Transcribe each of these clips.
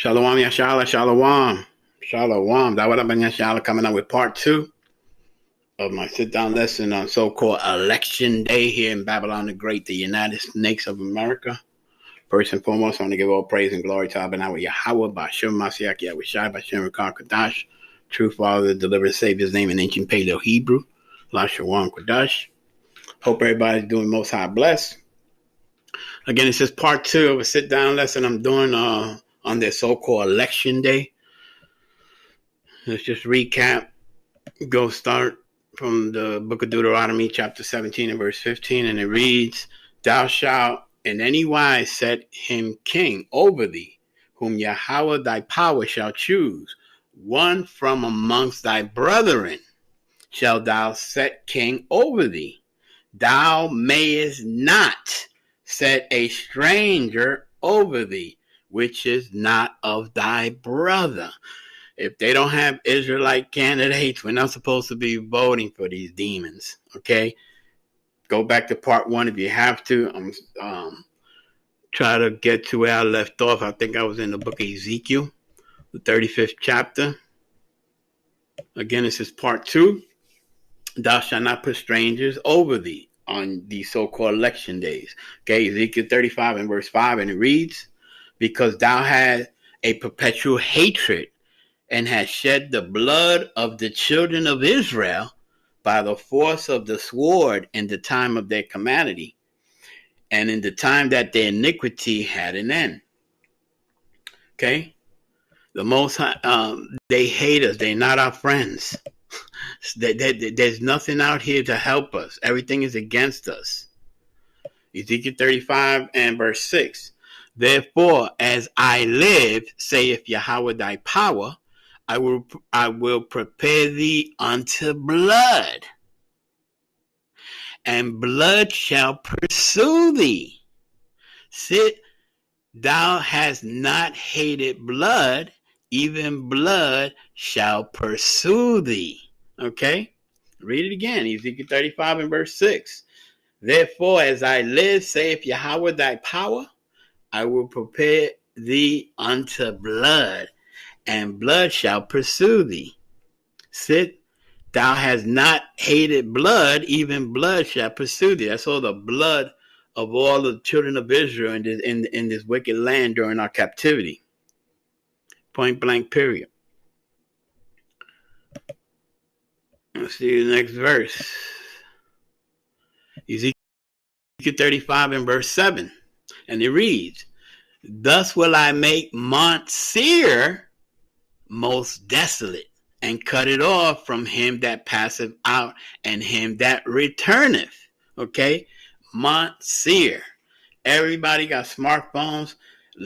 Shalom, Yashala, Shalom. Shalom. Dawadabban Yashala coming up with part 2 of my sit-down lesson on so-called Election Day here in Babylon the Great, the United States of America. First and foremost, I want to give all praise and glory to Abba Yahweh, Bashim Mashiach, Yahushai, Bashim Rakar Kadash, true Father, deliver, Savior's name in ancient Paleo Hebrew, Lashawan Kadash. Hope everybody's doing most high blessed. Again, this is part 2 of a sit-down lesson I'm doing on their so-called Election Day. Let's just recap. Go start from the book of Deuteronomy, chapter 17 and verse 15, and it reads, "Thou shalt in any wise set him king over thee, whom Yahweh thy power shall choose. One from amongst thy brethren shalt thou set king over thee. Thou mayest not set a stranger over thee, which is not of thy brother." If they don't have Israelite candidates, we're not supposed to be voting for these demons, okay? Go back to part 1 if you have to. Try to get to where I left off. I think I was in the book of Ezekiel, the 35th chapter. Again, this is part 2. Thou shalt not put strangers over thee on these so-called election days. Okay, Ezekiel 35 and verse 5, and it reads, "Because thou had a perpetual hatred and hast shed the blood of the children of Israel by the force of the sword in the time of their calamity, and in the time that their iniquity had an end." Okay? The Most High, they hate us. They're not our friends. There's nothing out here to help us. Everything is against us. Ezekiel 35 and verse 6. "Therefore, as I live, saith Yahweh thy power, I will prepare thee unto blood, and blood shall pursue thee. Sit, thou hast not hated blood, even blood shall pursue thee." Okay? Read it again. Ezekiel 35 and verse 6. "Therefore, as I live, saith Yahweh thy power, I will prepare thee unto blood, and blood shall pursue thee. Sit, thou hast not hated blood, even blood shall pursue thee." That's all the blood of all the children of Israel in this wicked land during our captivity. Point blank, period. Let's see the next verse. Ezekiel 35 and verse 7. And it reads, "Thus will I make Mount Seir most desolate, and cut it off from him that passeth out, and him that returneth." Okay? Mount Seir. Everybody got smartphones,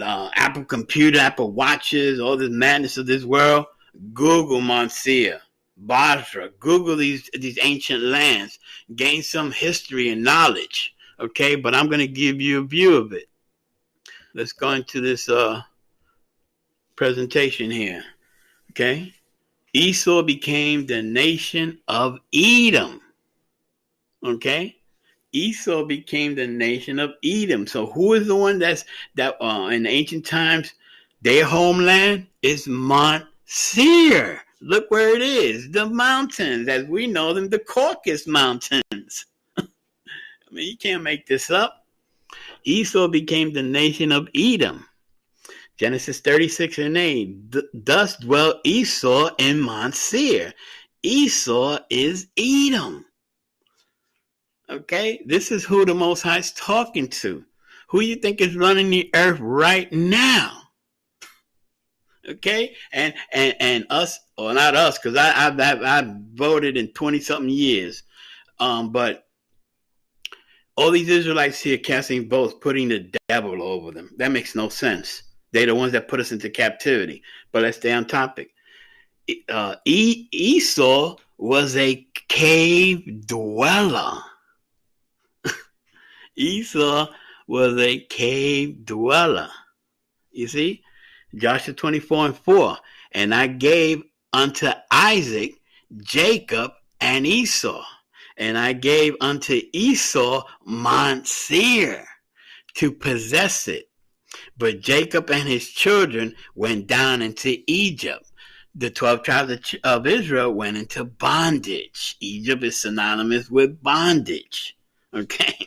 Apple computer, Apple watches, all this madness of this world. Google Mount Seir, Basra. Google these ancient lands. Gain some history and knowledge. Okay? But I'm going to give you a view of it. Let's go into this presentation here. Okay? Esau became the nation of Edom. Okay? Esau became the nation of Edom. So who is the one that in ancient times, their homeland is Mount Seir. Look where it is. The mountains, as we know them, the Caucasus Mountains. I mean, you can't make this up. Esau became the nation of Edom. Genesis 36 and 8. "Thus dwelt Esau in Mount Seir." Esau is Edom. Okay? This is who the Most High is talking to. Who you think is running the earth right now? Okay? And us, or not us, because I voted in 20-something years. But all these Israelites here casting votes, putting the devil over them. That makes no sense. They're the ones that put us into captivity. But let's stay on topic. Esau was a cave dweller. Esau was a cave dweller. You see? Joshua 24 and 4. "And I gave unto Isaac, Jacob, and Esau. And I gave unto Esau Mount Seir to possess it, But Jacob and his children went down into Egypt. The 12 tribes of Israel went into bondage. Egypt is synonymous with bondage. Okay?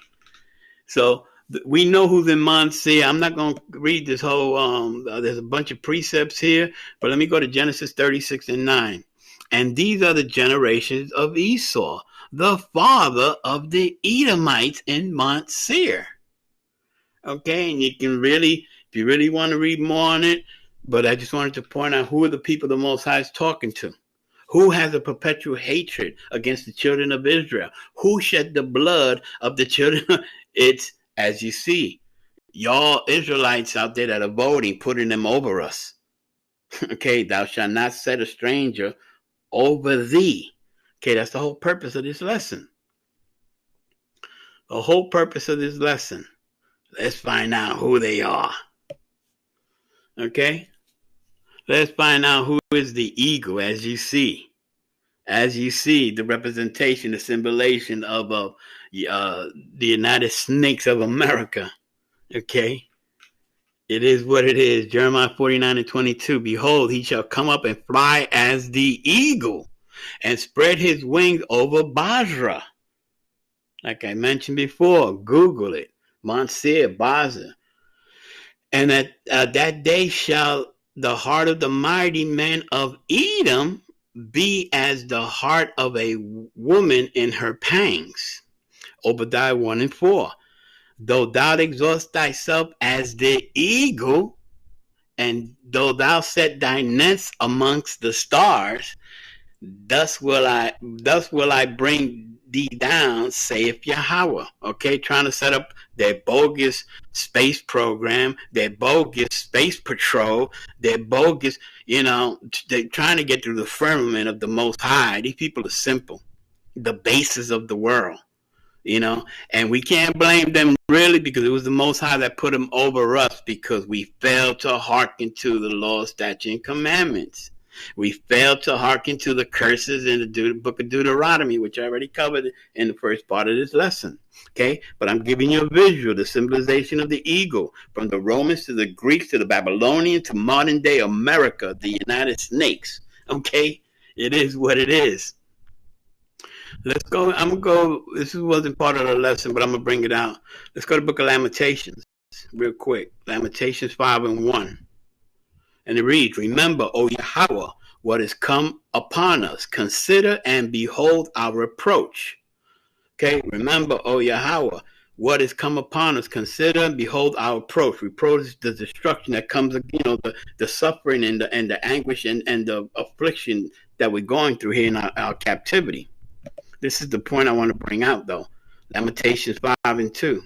So we know who's in Mount Seir. I'm not going to read this whole, there's a bunch of precepts here, but let me go to Genesis 36 and 9. And these are the generations of Esau, the father of the Edomites in Mount Seir. Okay, and you can really, if you really want to read more on it, but I just wanted to point out who are the people the Most High is talking to. Who has a perpetual hatred against the children of Israel? Who shed the blood of the children? It's, as you see, y'all Israelites out there that are voting, putting them over us. Okay, thou shalt not set a stranger over thee. Okay, that's the whole purpose of this lesson. The whole purpose of this lesson. Let's find out who they are. Okay? Let's find out who is the eagle, as you see. As you see, the representation, the symbolization of the United Snakes of America. Okay? It is what it is. Jeremiah 49 and 22. Behold, he shall come up and fly as the eagle and spread his wings over Basra. Like I mentioned before, Google it. Mount Seir, Basra. And at that day shall the heart of the mighty men of Edom be as the heart of a woman in her pangs. Obadiah 1 and 4. Though thou exhaust thyself as the eagle, and though thou set thy nest amongst the stars, thus will I bring thee down, saith Yahweh. Okay, trying to set up their bogus space program, their bogus space patrol, their bogus, they're trying to get through the firmament of the Most High. These people are simple, the basis of the world. And we can't blame them really, because it was the Most High that put them over us, because we failed to hearken to the law, statute, and commandments. We failed to hearken to the curses in the book of Deuteronomy, which I already covered in the first part of this lesson. Okay, but I'm giving you a visual, the symbolization of the eagle, from the Romans to the Greeks to the Babylonians to modern day America, the United Snakes. Okay, it is what it is. Let's go. I'm going to go. This wasn't part of the lesson, but I'm going to bring it out. Let's go to the book of Lamentations real quick. Lamentations 5 and 1. And it reads, remember, O Yahweh, what has come upon us. Consider and behold our reproach. Okay, remember, O Yahweh, what has come upon us. Consider and behold our reproach. Reproach is the destruction that comes, the suffering and the anguish and the affliction that we're going through here in our captivity. This is the point I want to bring out, though. Lamentations 5 and 2.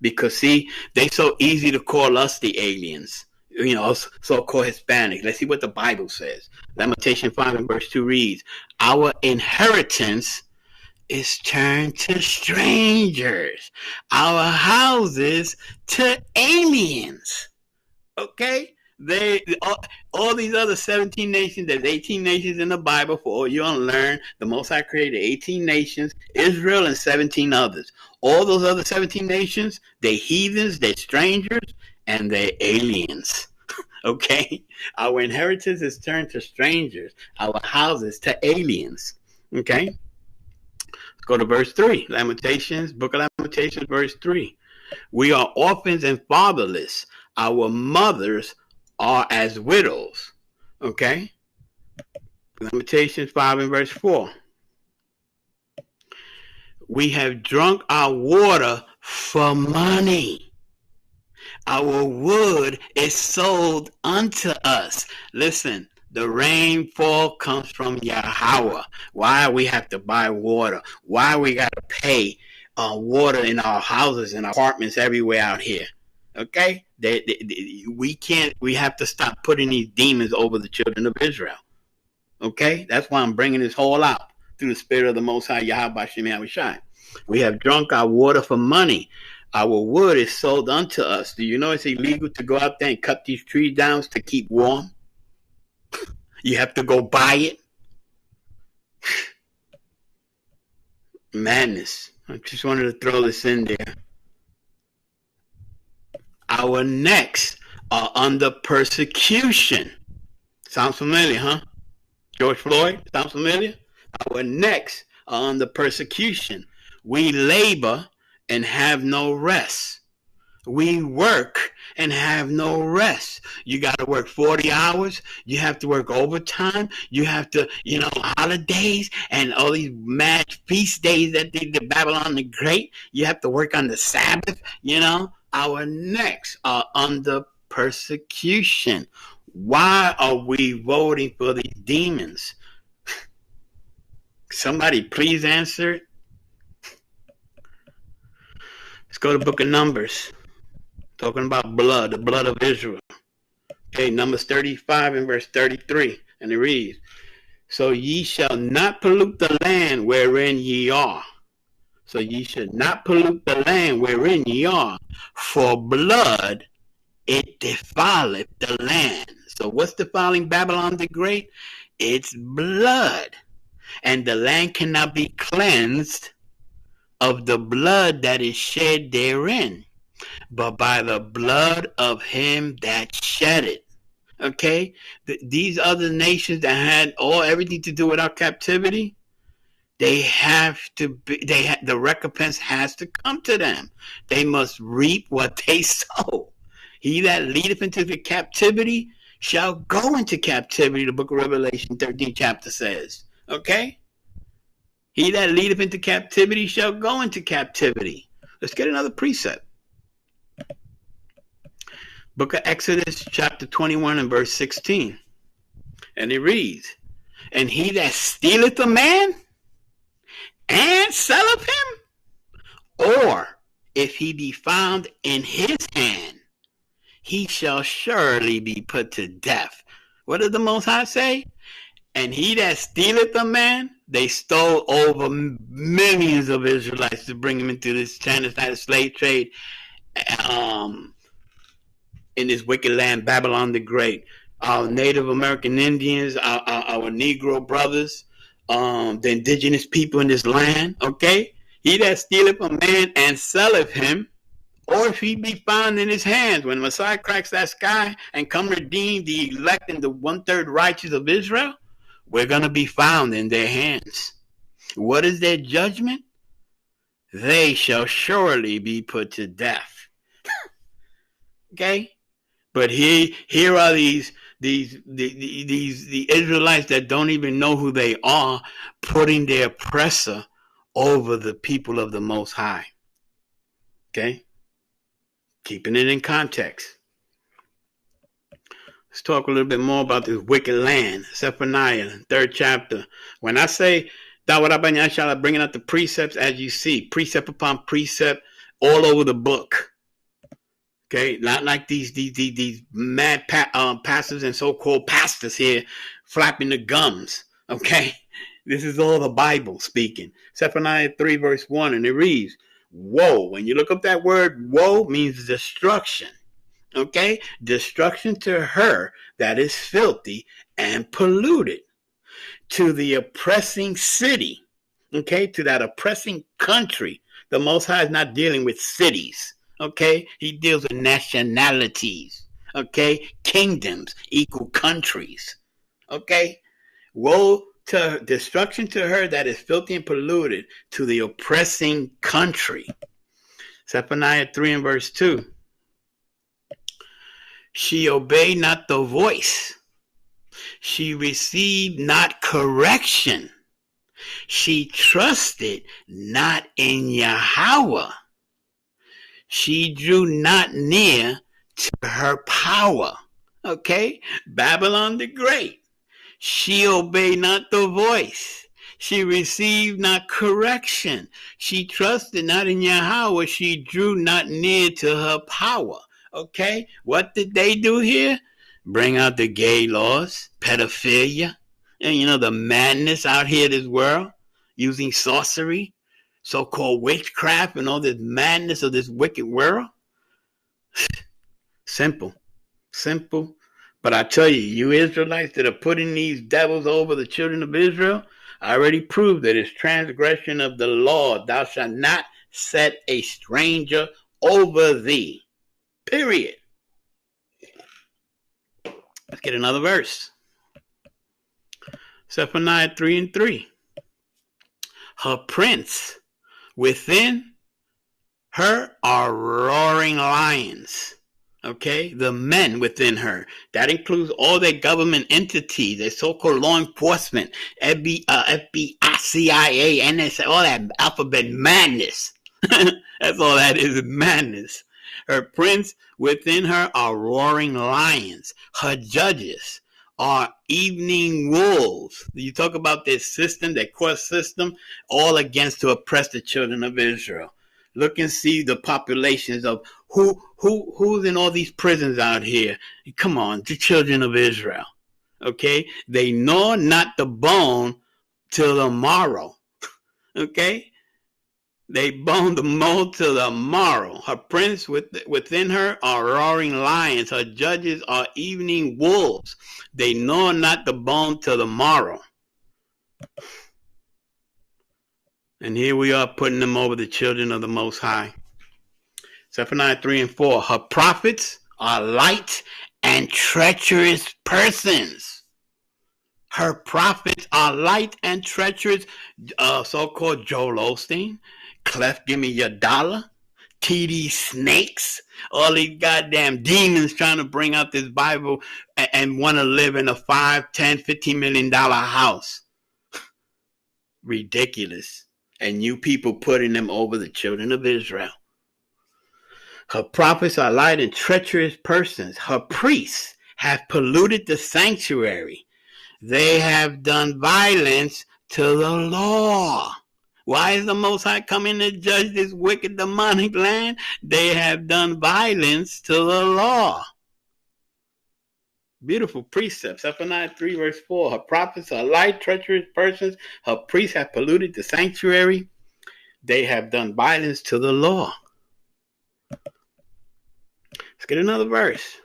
Because, see, they so easy to call us the aliens. So-called Hispanic. Let's see what the Bible says. Lamentation 5 and verse 2 reads, our inheritance is turned to strangers, our houses to aliens. Okay? All these other 17 nations, there's 18 nations in the Bible. For all you want to learn, the Most High created 18 nations, Israel and 17 others. All those other 17 nations, they're heathens, they're strangers, and they're aliens. Okay? Our inheritance is turned to strangers, our houses to aliens. Okay? Let's go to verse 3. Lamentations, book of Lamentations, verse 3. We are orphans and fatherless. Our mothers are as widows. Okay? Lamentations 5 and verse 4. We have drunk our water for money. Our wood is sold unto us. Listen, the rainfall comes from Yahweh. Why we have to buy water? Why we got to pay water in our houses and apartments everywhere out here? Okay? We have to stop putting these demons over the children of Israel. Okay? That's why I'm bringing this whole out through the spirit of the Most High Yahweh Shem Yahushai. We have drunk our water for money. Our wood is sold unto us. Do you know it's illegal to go out there and cut these trees down to keep warm? You have to go buy it. Madness. I just wanted to throw this in there. Our necks are under persecution. Sounds familiar, huh? George Floyd, sounds familiar? Our necks are under persecution. We labor and have no rest. We work and have no rest. You got to work 40 hours. You have to work overtime. You have to, holidays and all these mad feast days that the Babylon the Great. You have to work on the Sabbath. Our necks are under persecution. Why are we voting for these demons? Somebody please answer it. Let's go to the book of Numbers. Talking about blood, the blood of Israel. Okay, Numbers 35 and verse 33. And it reads, So ye shall not pollute the land wherein ye are. So ye should not pollute the land wherein ye are. For blood, it defileth the land. So what's defiling Babylon the Great? It's blood. And the land cannot be cleansed of the blood that is shed therein, but by the blood of him that shed it. Okay? These other nations that had everything to do with our captivity, they have to be, the recompense has to come to them. They must reap what they sow. He that leadeth into the captivity shall go into captivity, the book of Revelation 13 chapter says. Okay? He that leadeth into captivity shall go into captivity. Let's get another precept. Book of Exodus chapter 21 and verse 16. And it reads, And he that stealeth a man and selleth him, or if he be found in his hand, he shall surely be put to death. What did the Most High say? And he that stealeth a man, they stole over millions of Israelites to bring them into this genocide slave trade in this wicked land, Babylon the Great. Our Native American Indians, our Negro brothers, the indigenous people in this land, okay? He that stealeth a man and selleth him, or if he be found in his hands, when Messiah cracks that sky and come redeem the elect and the one-third righteous of Israel, we're going to be found in their hands. What is their judgment? They shall surely be put to death. Okay? But here are the Israelites that don't even know who they are, putting their oppressor over the people of the Most High. Okay? Keeping it in context. Let's talk a little bit more about this wicked land. Zephaniah, 3rd chapter. When I say Dawarabanyashala, bringing out the precepts, as you see, precept upon precept, all over the book. Okay, not like these mad pastors and so-called pastors here flapping the gums. Okay, this is all the Bible speaking. Zephaniah 3 verse 1, and it reads, "Woe." When you look up that word, woe means destruction. Okay, destruction to her that is filthy and polluted, to the oppressing city. Okay, to that oppressing country. The Most High is not dealing with cities. Okay, he deals with nationalities. Okay, kingdoms equal countries. Okay, woe to destruction to her that is filthy and polluted, to the oppressing country. Zephaniah 3 and verse 2. She obeyed not the voice. She received not correction. She trusted not in Yahweh. She drew not near to her power. Okay? Babylon the Great. She obeyed not the voice. She received not correction. She trusted not in Yahweh. She drew not near to her power. Okay? What did they do here? Bring out the gay laws, pedophilia, and the madness out here in this world, using sorcery, so-called witchcraft, and all this madness of this wicked world. Simple. But I tell you, you Israelites that are putting these devils over the children of Israel, I already proved that it's transgression of the law. Thou shalt not set a stranger over thee. Period. Let's get another verse. Zephaniah 3:3. Her prince within her are roaring lions. Okay, the men within her. That includes all their government entities, their so-called law enforcement, FBI, CIA, NSA, all that alphabet madness. That's all that is, madness. Her prince within her are roaring lions. Her judges are evening wolves. You talk about their system, their court system, all against to oppress the children of Israel. Look and see the populations of who's in all these prisons out here. Come on, the children of Israel. Okay? They gnaw not the bone till the morrow. Okay? They bone the mold till the morrow. Her prince within her are roaring lions. Her judges are evening wolves. They gnaw not the bone till the morrow. And here we are putting them over the children of the Most High. Zephaniah 3:4. Her prophets are light and treacherous persons. Her prophets are light and treacherous. So-called Joel Osteen, Clef, give me your dollar. TD Snakes, all these goddamn demons trying to bring out this Bible and want to live in a $5, $10, $15 million house. Ridiculous. And you people putting them over the children of Israel. Her prophets are light and treacherous persons. Her priests have polluted the sanctuary. They have done violence to the law. Why is the Most High coming to judge this wicked demonic land? They have done violence to the law. Beautiful precepts. Zephaniah 3:4. Her prophets are light, treacherous persons. Her priests have polluted the sanctuary. They have done violence to the law. Let's get another verse.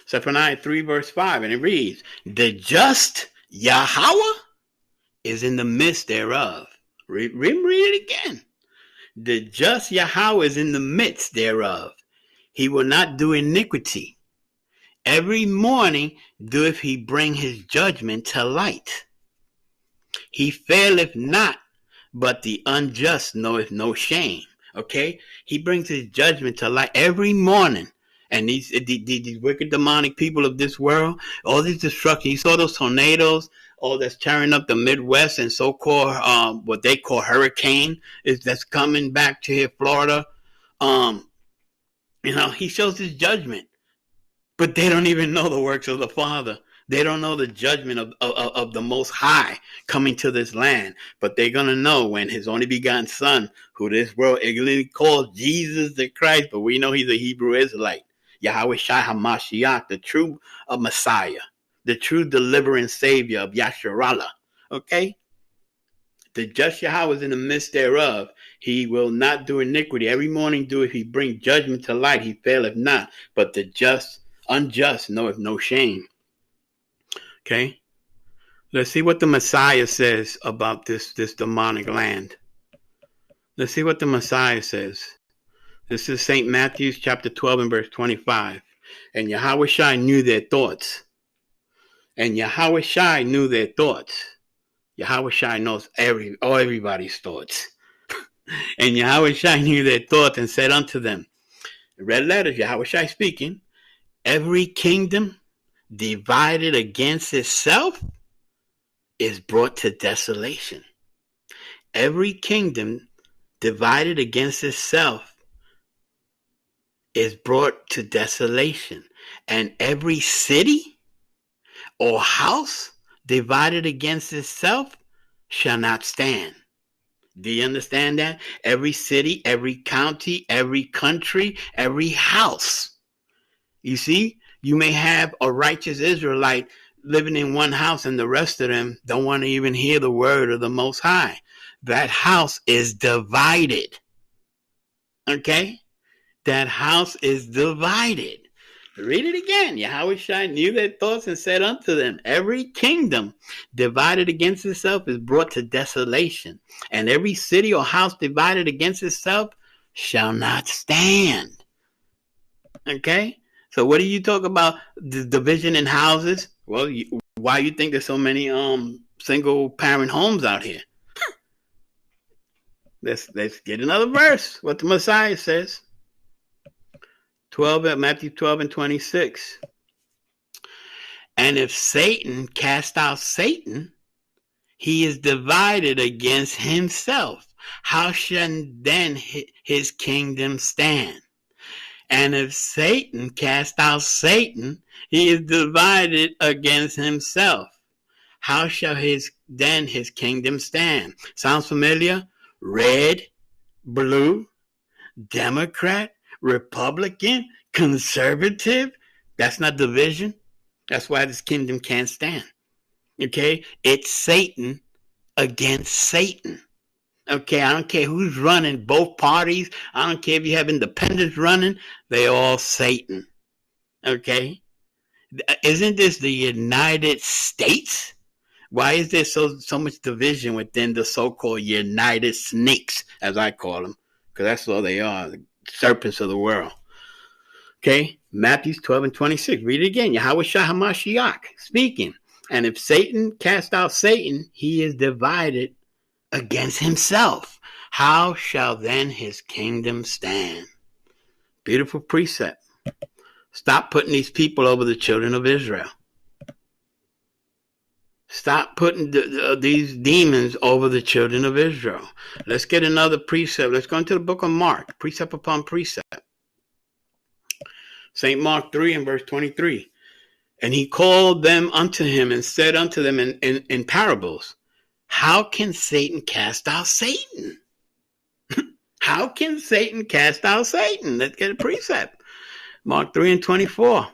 Zephaniah 3:5. And it reads, the just Yahweh is in the midst thereof. Read it again. The just Yahweh is in the midst thereof. He will not do iniquity. Every morning doeth he bring his judgment to light. He faileth not, but the unjust knoweth no shame. Okay? He brings his judgment to light every morning. And these wicked demonic people of this world, all these destruction. You saw those tornadoes, all that's tearing up the Midwest and so-called what they call hurricane that's coming back to here, Florida. He shows his judgment. But they don't even know the works of the Father. They don't know the judgment of the Most High coming to this land. But they're going to know when his only begotten Son, who this world ignorantly calls Jesus the Christ, but we know he's a Hebrew Israelite. Yahweh Shai HaMashiach, the true Messiah, the true delivering Savior of Yasharallah. Okay? The just Yahweh is in the midst thereof. He will not do iniquity. Every morning do if he bring judgment to light, he faileth not. But the unjust knoweth no shame. Okay? Let's see what the Messiah says about this demonic land. Let's see what the Messiah says. This is St. Matthew chapter 12 and verse 25. And Yahweh Shai knew their thoughts. And Yahweh Shai knew their thoughts. Yahweh Shai knows everybody's thoughts. And Yahweh Shai knew their thoughts and said unto them, red letters, Yahweh Shai speaking, every kingdom divided against itself is brought to desolation. Every kingdom divided against itself is brought to desolation. And every city or house divided against itself shall not stand. Do you understand that? Every city, every county, every country, every house. You see, you may have a righteous Israelite living in one house and the rest of them don't want to even hear the word of the Most High. That house is divided. Okay? That house is divided. Read it again. Yahweh Shai knew their thoughts and said unto them, every kingdom divided against itself is brought to desolation, and every city or house divided against itself shall not stand. Okay? So what do you talk about the division in houses? Well, why you think there's so many single parent homes out here? Let's get another verse. What the Messiah says. Matthew 12 and 26. And if Satan cast out Satan, he is divided against himself. How shall then his kingdom stand? And if Satan cast out Satan, he is divided against himself. How shall his kingdom stand? Sounds familiar? Red, blue, Democrat, Republican, conservative. That's not division. That's why this kingdom can't stand. Okay? It's Satan against Satan. Okay, I don't care who's running both parties. I don't care if you have independents running. They're all Satan. Okay? Isn't this the United States? Why is there so much division within the so-called United Snakes, as I call them? Because that's all they are, the serpents of the world. Okay? Matthew 12 and 26. Read it again. Yahweh Shah HaMashiach speaking. And if Satan cast out Satan, he is divided against himself. How shall then his kingdom stand? Beautiful precept. Stop putting these people over the children of Israel. Stop putting these demons over the children of Israel. Let's get another precept. Let's go into the book of Mark, precept upon precept. St. Mark 3 and verse 23. And he called them unto him and said unto them in parables, how can Satan cast out Satan? How can Satan cast out Satan? Let's get a precept. Mark 3 and 24.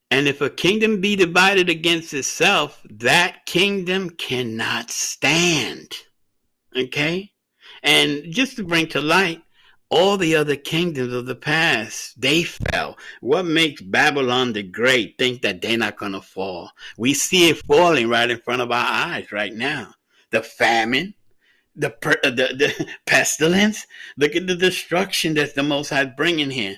And if a kingdom be divided against itself, that kingdom cannot stand. Okay? And just to bring to light, all the other kingdoms of the past, they fell. What makes Babylon the Great think that they're not going to fall? We see it falling right in front of our eyes right now. The famine, the pestilence. Look at the destruction that the Most High is bringing here.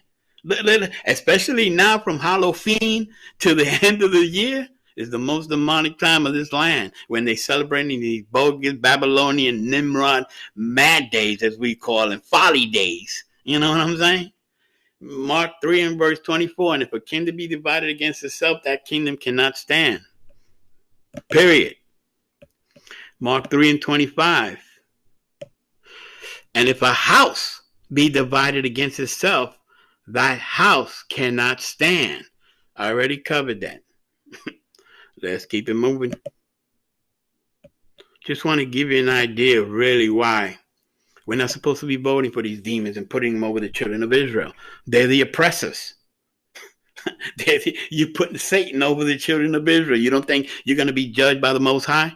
Especially now from Halloween to the end of the year is the most demonic time of this land when they're celebrating these bogus Babylonian Nimrod mad days, as we call them, folly days. You know what I'm saying? Mark 3 and verse 24. And if a kingdom be divided against itself, that kingdom cannot stand. Period. Mark 3 and 25. And if a house be divided against itself, that house cannot stand. I already covered that. Let's keep it moving. Just want to give you an idea of really why we're not supposed to be voting for these demons and putting them over the children of Israel. They're the oppressors. You're putting Satan over the children of Israel. You don't think you're going to be judged by the Most High?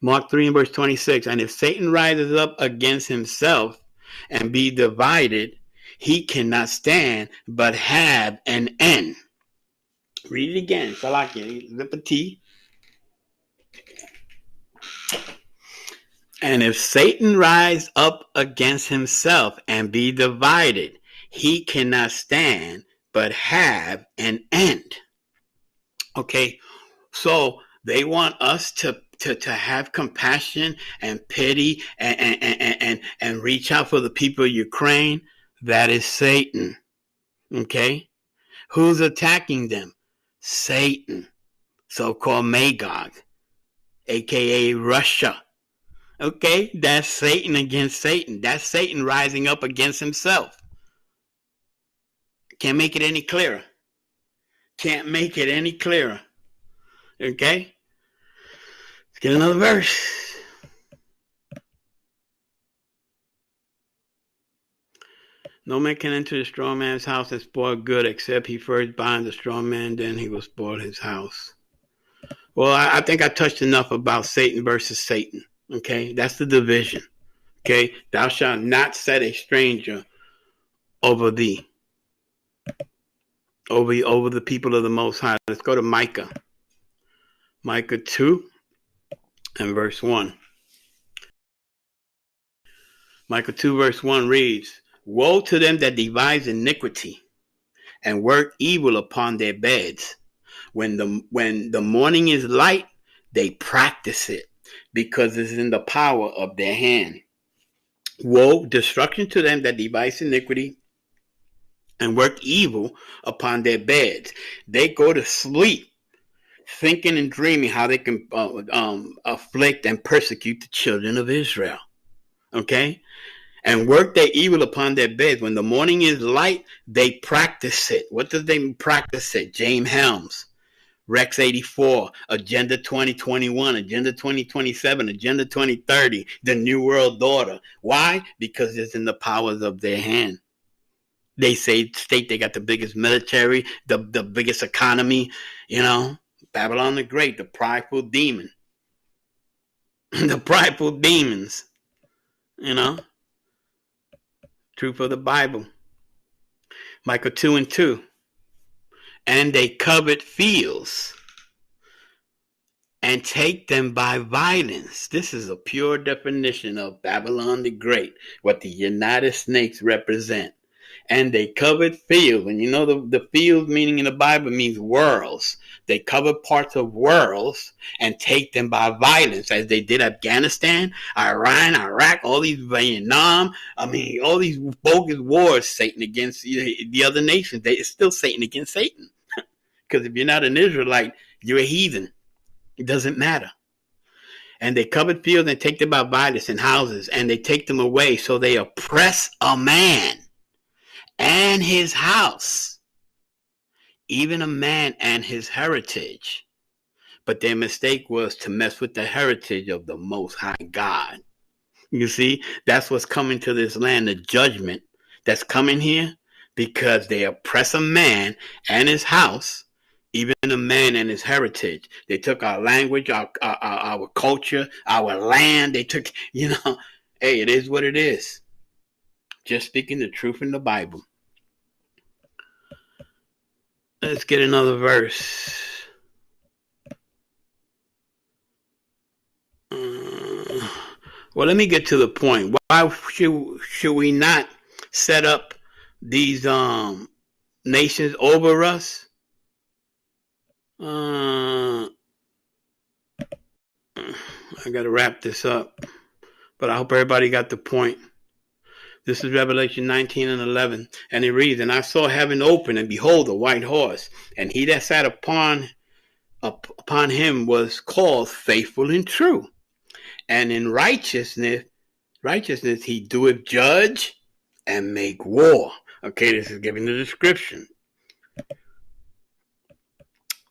Mark 3 and verse 26. And if Satan rises up against himself and be divided, he cannot stand, but have an end. Read it again. Salakia, liberty. And if Satan rise up against himself and be divided, he cannot stand, but have an end. Okay, so they want us to have compassion and pity and reach out for the people of Ukraine. That is Satan. Okay? Who's attacking them? Satan. So-called Magog, aka Russia. Okay? That's Satan against Satan. That's Satan rising up against himself. Can't make it any clearer. Can't make it any clearer. Okay? Let's get another verse. No man can enter the strong man's house and spoil good except he first binds the strong man, then he will spoil his house. Well, I think I touched enough about Satan versus Satan. Okay? That's the division. Okay? Thou shalt not set a stranger over thee. Over the people of the Most High. Let's go to Micah. Micah 2 and verse 1. Micah 2 verse 1 reads, woe to them that devise iniquity and work evil upon their beds. When the morning is light, they practice it because it's in the power of their hand. Woe, destruction to them that devise iniquity and work evil upon their beds. They go to sleep thinking and dreaming how they can afflict and persecute the children of Israel. Okay? And work their evil upon their beds. When the morning is light, they practice it. What does they practice it? James Helms, Rex 84, Agenda 2021, Agenda 2027, Agenda 2030, the New World Order. Why? Because it's in the powers of their hand. They state they got the biggest military, the biggest economy, Babylon the Great, the prideful demon. The prideful demons, Truth of the Bible. Micah 2 and 2. And they covet fields and take them by violence. This is a pure definition of Babylon the Great, what the United Snakes represent. And they covered fields. And the fields meaning in the Bible means worlds. They covered parts of worlds and take them by violence, as they did Afghanistan, Iran, Iraq, all these Vietnam. All these bogus wars, Satan against the other nations. It's still Satan against Satan. Because if you're not an Israelite, you're a heathen. It doesn't matter. And they covered fields and take them by violence and houses, and they take them away. So they oppress a man and his house, even a man and his heritage. But their mistake was to mess with the heritage of the Most High God. You see, that's what's coming to this land, the judgment that's coming here, because they oppress a man and his house, even a man and his heritage. They took our language, our culture, our land. They took, hey, it is what it is. Just speaking the truth in the Bible. Let's get another verse. Well, let me get to the point. Why should we not set up these nations over us? I got to wrap this up, but I hope everybody got the point. This is Revelation 19 and 11. And it reads, and I saw heaven open, and behold, a white horse. And he that sat upon him was called Faithful and True. And in righteousness he doeth judge and make war. Okay, this is giving the description.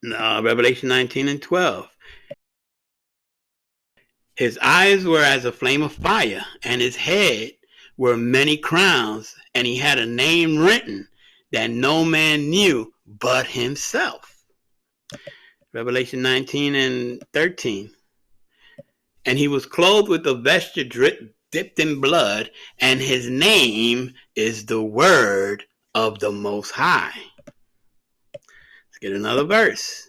Revelation 19 and 12. His eyes were as a flame of fire, and his head were many crowns, and he had a name written that no man knew but himself. Revelation 19 and 13. And he was clothed with a vesture dipped in blood, and his name is the Word of the Most High. Let's get another verse.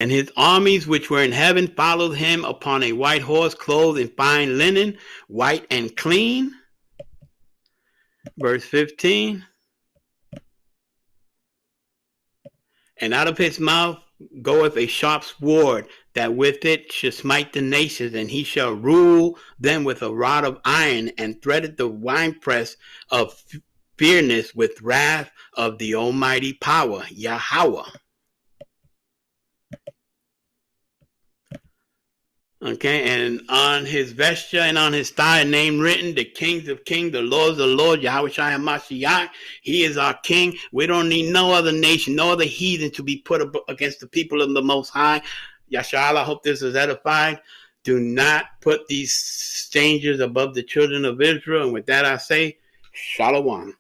And his armies which were in heaven followed him upon a white horse, clothed in fine linen, white and clean. Verse 15. And out of his mouth goeth a sharp sword, that with it should smite the nations, and he shall rule them with a rod of iron, and threadeth the winepress of fierceness with wrath of the almighty power, Yahweh. Okay, and on his vesture and on his thigh a name written, the kings of kings, the lords of lords, Yahweh Shai HaMashiach. He is our king. We don't need no other nation, no other heathen to be put against the people of the Most High. Yasha'Allah, I hope this is edified. Do not put these strangers above the children of Israel. And with that I say, Shalom.